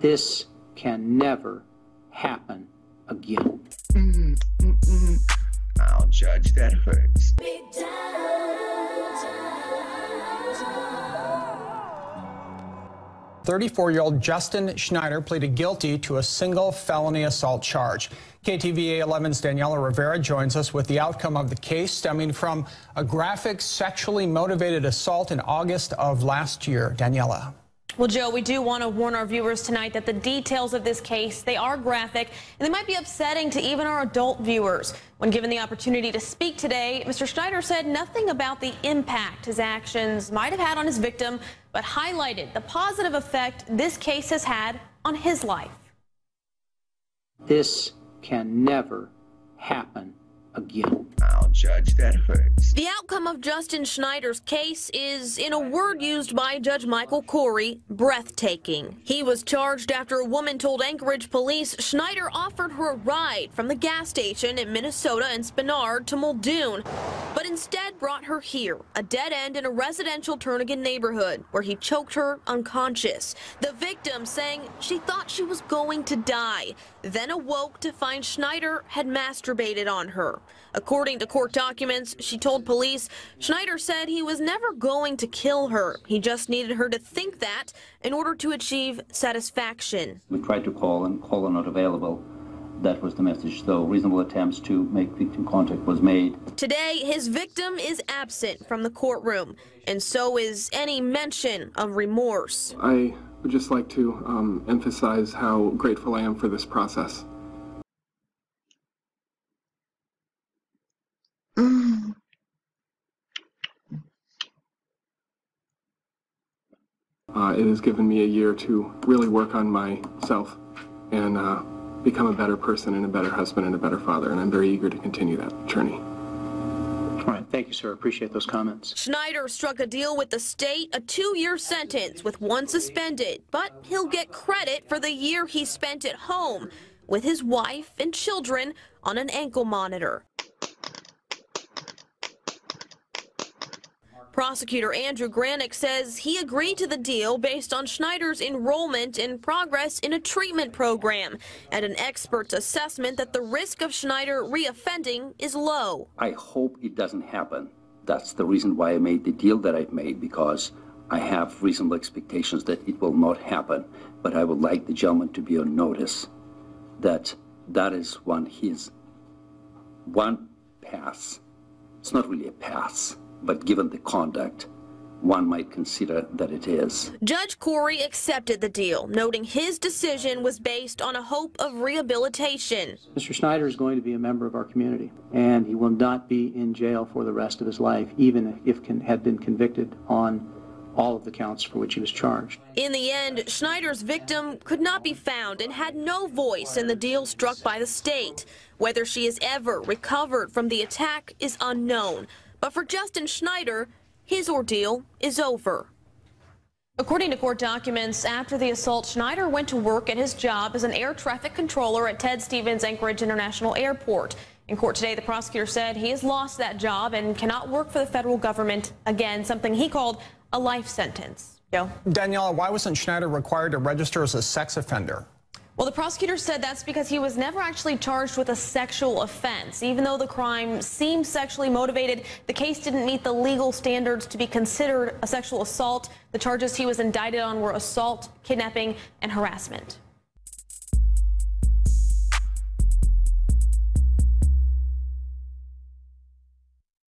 This can never happen again. I'll judge, that hurts. 34-year-old Justin Schneider pleaded guilty to a single felony assault charge. KTVA 11's Daniela Rivera joins us with the outcome of the case stemming from a graphic sexually motivated assault in August of last year. Daniela. Well, Joe, we do want to warn our viewers tonight that the details of this case, they are graphic, and they might be upsetting to even our adult viewers. When given the opportunity to speak today, Mr. Schneider said nothing about the impact his actions might have had on his victim, but highlighted the positive effect this case has had on his life. This can never happen again. I'll judge, that hurts. The outcome of Justin Schneider's case is, in a word used by Judge Michael Corey, breathtaking. He was charged after a woman told Anchorage police Schneider offered her a ride from the gas station in Minnesota and Spenard to Muldoon, but instead brought her here, a dead end in a residential Turnagain neighborhood, where he choked her unconscious. The victim saying she thought she was going to die, then awoke to find Schneider had masturbated on her. According to court documents, she told police Schneider said he was never going to kill her. He just needed her to think that in order to achieve satisfaction. We tried to call and call are not available. That was the message, though reasonable attempts to make victim contact was made. Today, his victim is absent from the courtroom, and so is any mention of remorse. I would just like to emphasize how grateful I am for this process. It has given me a year to really work on myself and become a better person and a better husband and a better father, and I'm very eager to continue that journey. All right, thank you, sir. Appreciate those comments. Schneider struck a deal with the state, a 2-year sentence with 1 suspended, but he'll get credit for the year he spent at home with his wife and children on an ankle monitor. Prosecutor Andrew Granick says he agreed to the deal based on Schneider's enrollment and progress in a treatment program and an expert's assessment that the risk of Schneider reoffending is low. I hope it doesn't happen. That's the reason why I made the deal that I've made, because I have reasonable expectations that it will not happen. But I would like the gentleman to be on notice that that is one pass. It's not really a pass, but given the conduct, one might consider that it is. Judge Corey accepted the deal, noting his decision was based on a hope of rehabilitation. Mr. Schneider is going to be a member of our community, and he will not be in jail for the rest of his life, even if had been convicted on all of the counts for which he was charged. In the end, Schneider's victim could not be found and had no voice in the deal struck by the state. Whether she has ever recovered from the attack is unknown. But for Justin Schneider, his ordeal is over. According to court documents, after the assault, Schneider went to work at his job as an air traffic controller at Ted Stevens Anchorage International Airport. In court today, the prosecutor said he has lost that job and cannot work for the federal government again, something he called a life sentence. Joe? Daniela, why wasn't Schneider required to register as a sex offender? Well, the prosecutor said that's because he was never actually charged with a sexual offense. Even though the crime seemed sexually motivated, the case didn't meet the legal standards to be considered a sexual assault. The charges he was indicted on were assault, kidnapping, and harassment.